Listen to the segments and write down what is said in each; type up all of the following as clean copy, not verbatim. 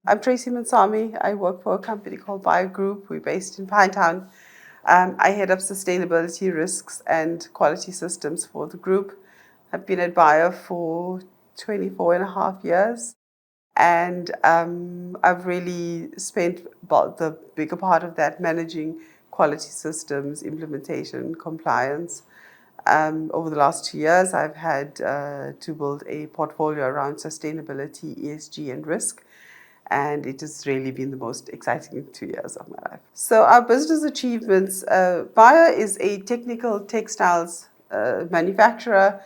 I'm Tracy Moonsamy. I work for a company called Bio Group. We're based in Pinetown. I head up sustainability risks and quality systems for the group. I've been at Bio for 24 and a half years. And I've really spent about the bigger part of that managing quality systems, implementation, compliance. Over the last 2 years, I've had to build a portfolio around sustainability, ESG, and risk. And it has really been the most exciting 2 years of my life. So our business achievements, Bayer is a technical textiles manufacturer.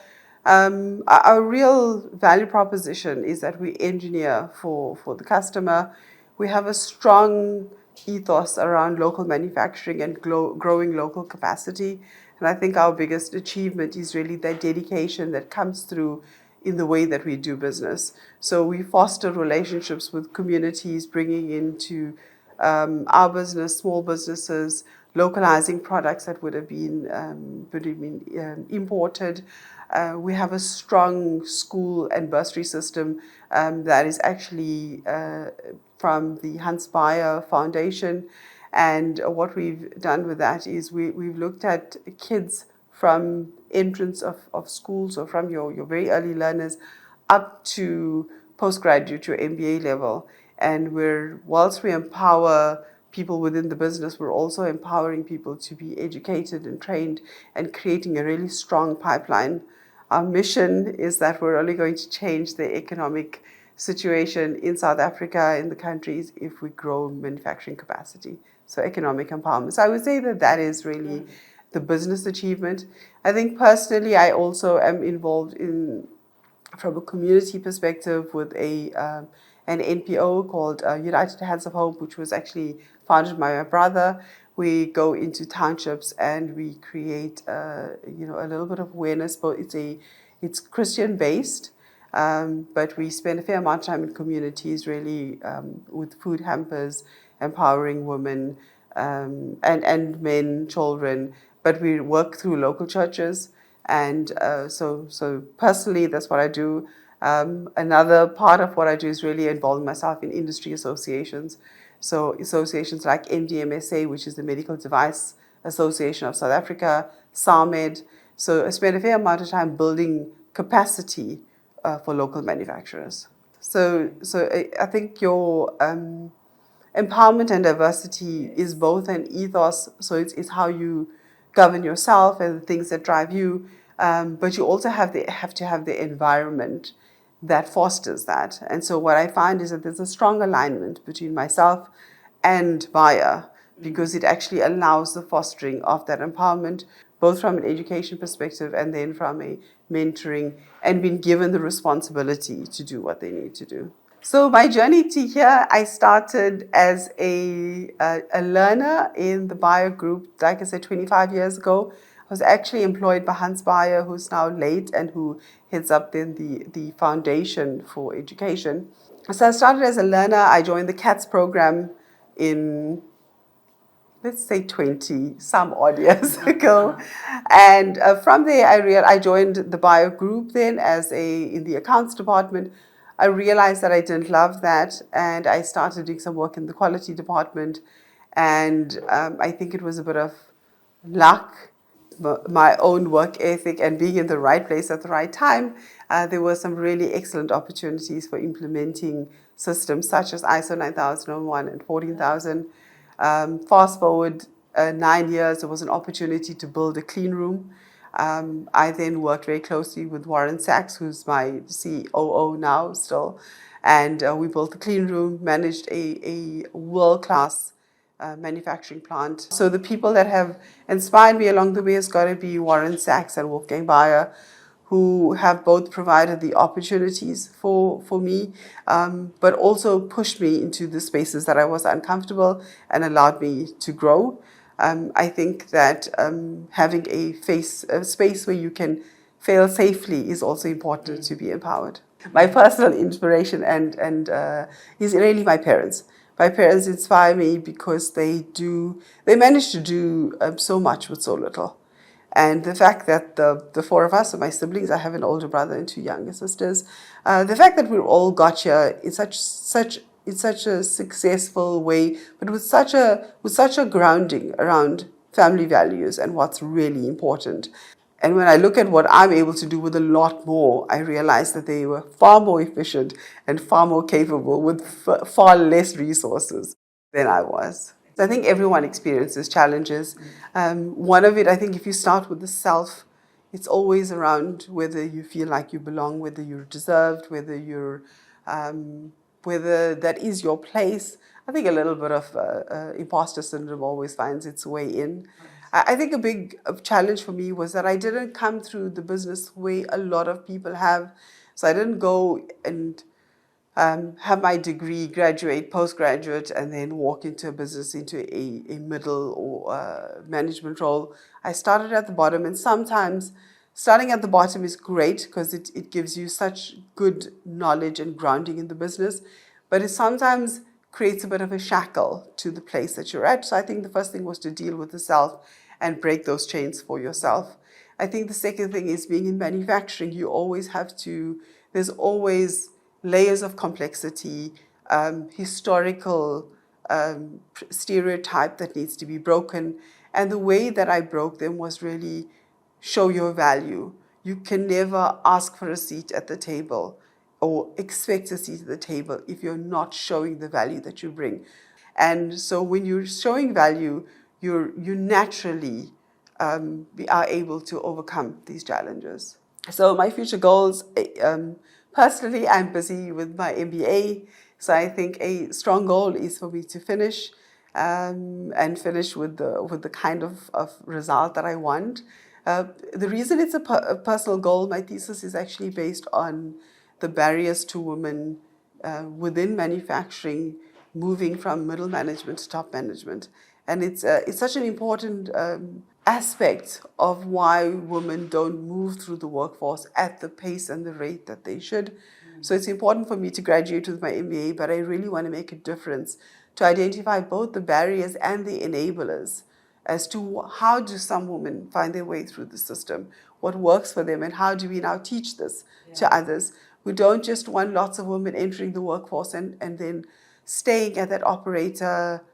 Our real value proposition is that we engineer for the customer. We have a strong ethos around local manufacturing and growing local capacity. And I think our biggest achievement is really that dedication that comes through in the way that we do business. So we foster relationships with communities, bringing into our business, small businesses, localizing products that would have been imported. We have a strong school and bursary system that is actually from the Hans Beyer Foundation. And what we've done with that is we've looked at kids from entrance of schools or from your very early learners up to postgraduate, your MBA level. And whilst we empower people within the business, we're also empowering people to be educated and trained and creating a really strong pipeline. Our mission is that we're only going to change the economic situation in South Africa, in the countries, if we grow manufacturing capacity. So economic empowerment. So I would say that is really the business achievement. I think personally, I also am involved from a community perspective with an NPO called United Hands of Hope, which was actually founded by my brother. We go into townships and we create a little bit of awareness, but it's Christian based, but we spend a fair amount of time in communities really with food hampers, empowering women and men, children. But we work through local churches, and so personally, that's what I do. Another part of what I do is really involving myself in industry associations. So associations like MDMSA, which is the Medical Device Association of South Africa, SAMED. So I spend a fair amount of time building capacity for local manufacturers. So I think your empowerment and diversity is both an ethos, so it's how you govern yourself and the things that drive you, but you also have to have the environment that fosters that. And so what I find is that there's a strong alignment between myself and Bayer, because it actually allows the fostering of that empowerment, both from an education perspective and then from a mentoring, and being given the responsibility to do what they need to do. So my journey to here, I started as a learner in the Bayer Group, like I said, 25 years ago. I was actually employed by Hans Beyer, who's now late and who heads up then the Foundation for Education. So I started as a learner. I joined the CATS program in, let's say, 20 some odd years ago. And from there, I joined the Bayer Group then in the accounts department. I realized that I didn't love that, and I started doing some work in the quality department. And I think it was a bit of luck, my own work ethic, and being in the right place at the right time. There were some really excellent opportunities for implementing systems such as ISO 9001 and 14000. Fast forward 9 years, there was an opportunity to build a clean room. I then worked very closely with Warren Sachs, who's my COO now still, and we built the clean room, managed a world-class manufacturing plant. So the people that have inspired me along the way has got to be Warren Sachs and Wolfgang Bayer, who have both provided the opportunities for me, but also pushed me into the spaces that I was uncomfortable and allowed me to grow. I think that having a space where you can fail safely is also important to be empowered. My personal inspiration and is really my parents. My parents inspire me because they manage to do so much with so little. And the fact that the four of us, my siblings, I have an older brother and two younger sisters, the fact that we've all got here in such in such a successful way, but with such a grounding around family values and what's really important. And when I look at what I'm able to do with a lot more, I realize that they were far more efficient and far more capable with far less resources than I was. So I think everyone experiences challenges. One of it, I think, if you start with the self, it's always around whether you feel like you belong, whether you're deserved, whether that is your place. I think a little bit of imposter syndrome always finds its way in. I think a big challenge for me was that I didn't come through the business way a lot of people have. So I didn't go and have my degree, graduate, postgraduate, and then walk into a business, into a middle or management role. I started at the bottom, and sometimes starting at the bottom is great because it gives you such good knowledge and grounding in the business, but it sometimes creates a bit of a shackle to the place that you're at. So I think the first thing was to deal with the self and break those chains for yourself. I think the second thing is being in manufacturing, you always have to, there's always layers of complexity, historical stereotype that needs to be broken. And the way that I broke them was really show your value. You can never ask for a seat at the table or expect a seat at the table if you're not showing the value that you bring. And so when you're showing value, you naturally are able to overcome these challenges. So my future goals, personally, I'm busy with my MBA. So I think a strong goal is for me to finish and finish with the kind of result that I want. The reason it's a personal goal, my thesis is actually based on the barriers to women within manufacturing, moving from middle management to top management. And it's such an important aspect of why women don't move through the workforce at the pace and the rate that they should. So it's important for me to graduate with my MBA, but I really want to make a difference to identify both the barriers and the enablers as to how do some women find their way through the system, what works for them, and how do we now teach this to others. We don't just want lots of women entering the workforce and then staying at that operator,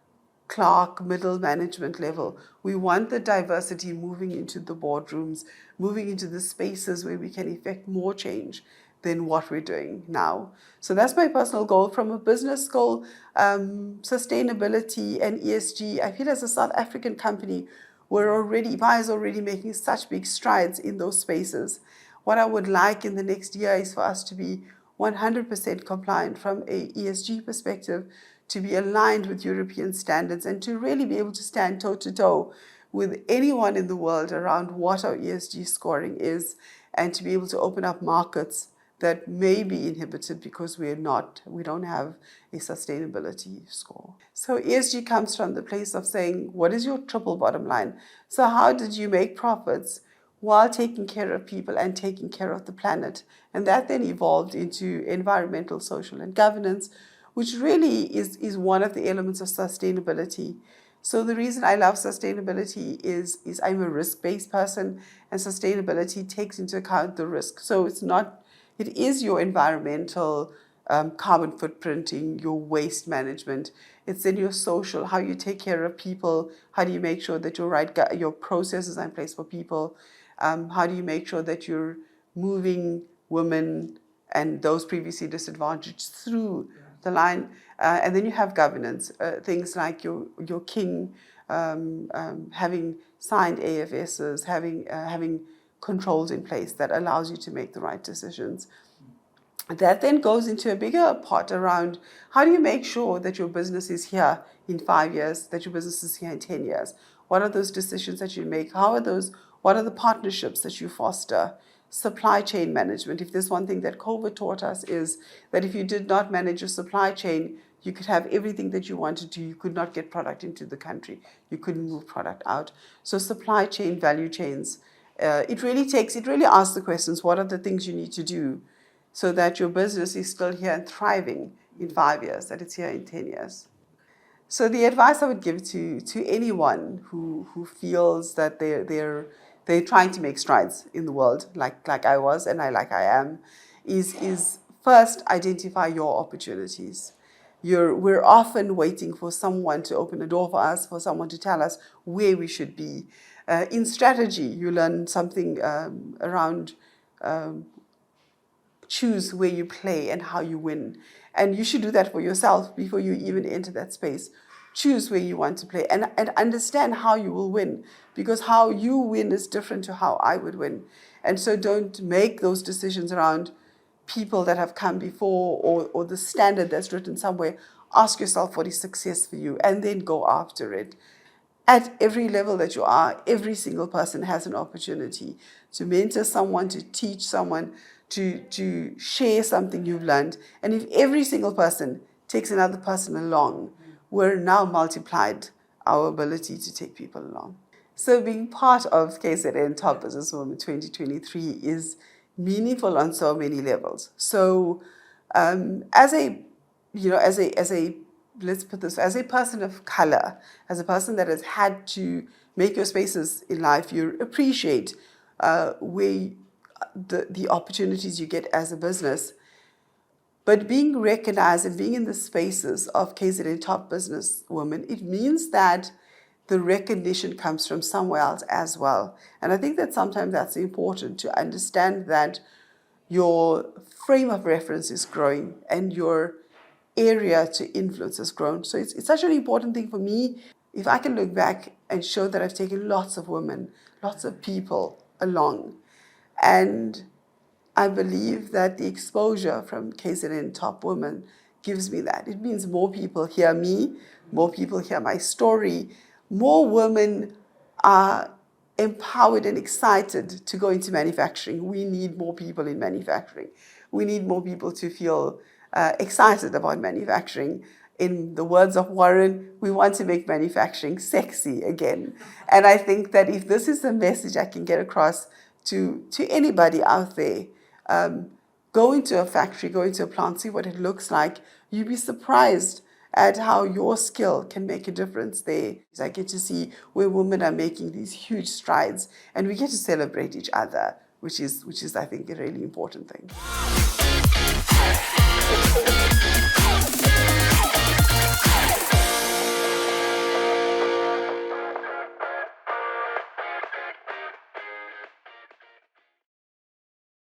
clerk, middle management level. We want the diversity moving into the boardrooms, moving into the spaces where we can effect more change than what we're doing now. So that's my personal goal. From a business goal, sustainability and ESG, I feel as a South African company, Bayer is already making such big strides in those spaces. What I would like in the next year is for us to be 100% compliant from a ESG perspective, to be aligned with European standards, and to really be able to stand toe-to-toe with anyone in the world around what our ESG scoring is, and to be able to open up markets that may be inhibited because we don't have a sustainability score. So ESG comes from the place of saying, what is your triple bottom line? So how did you make profits while taking care of people and taking care of the planet? And that then evolved into environmental, social, and governance, which really is one of the elements of sustainability. So the reason I love sustainability is I'm a risk-based person, and sustainability takes into account the risk. So it is your environmental carbon footprinting, your waste management. It's in your social, how you take care of people. How do you make sure that your processes are in place for people? How do you make sure that you're moving women and those previously disadvantaged through the line? And then you have governance, things like your king having signed AFSs, having controls in place that allows you to make the right decisions. That then goes into a bigger part around how do you make sure that your business is here in 5 years, that your business is here in 10 years? What are those decisions that you make? What are the partnerships that you foster? Supply chain management. If there's one thing that COVID taught us, is that if you did not manage your supply chain, you could have everything that you wanted to. You could not get product into the country. You couldn't move product out. So supply chain, value chains. It really asks the questions, what are the things you need to do so that your business is still here and thriving in 5 years, that it's here in 10 years. So the advice I would give to anyone who feels that they're trying to make strides in the world, like I was and I am, is first identify your opportunities. We're often waiting for someone to open a door for us, for someone to tell us where we should be. In strategy, you learn something around choose where you play and how you win. And you should do that for yourself before you even enter that space. Choose where you want to play and understand how you will win, because how you win is different to how I would win. And so don't make those decisions around people that have come before or the standard that's written somewhere. Ask yourself what is success for you and then go after it. At every level that you are, every single person has an opportunity to mentor someone, to teach someone, to share something you've learned. And if every single person takes another person along, we're now multiplied our ability to take people along. So being part of KZN Top Business Woman 2023 is meaningful on so many levels. So as a let's put this, as a person of color, as a person that has had to make your spaces in life, you appreciate where the opportunities you get as a business. But being recognized and being in the spaces of KZN Top Business Women, it means that the recognition comes from somewhere else as well. And I think that sometimes that's important to understand that your frame of reference is growing and your area to influence has grown. So it's such an important thing for me. If I can look back and show that I've taken lots of women, lots of people along, and I believe that the exposure from KZN Top Women gives me that. It means more people hear me, more people hear my story, more women are empowered and excited to go into manufacturing. We need more people in manufacturing. We need more people to feel excited about manufacturing. In the words of Warren, we want to make manufacturing sexy again. And I think that if this is the message I can get across to anybody out there, go into a factory, go into a plant, see what it looks like. You'd be surprised at how your skill can make a difference there. I get to see where women are making these huge strides, and we get to celebrate each other, which is I think, a really important thing.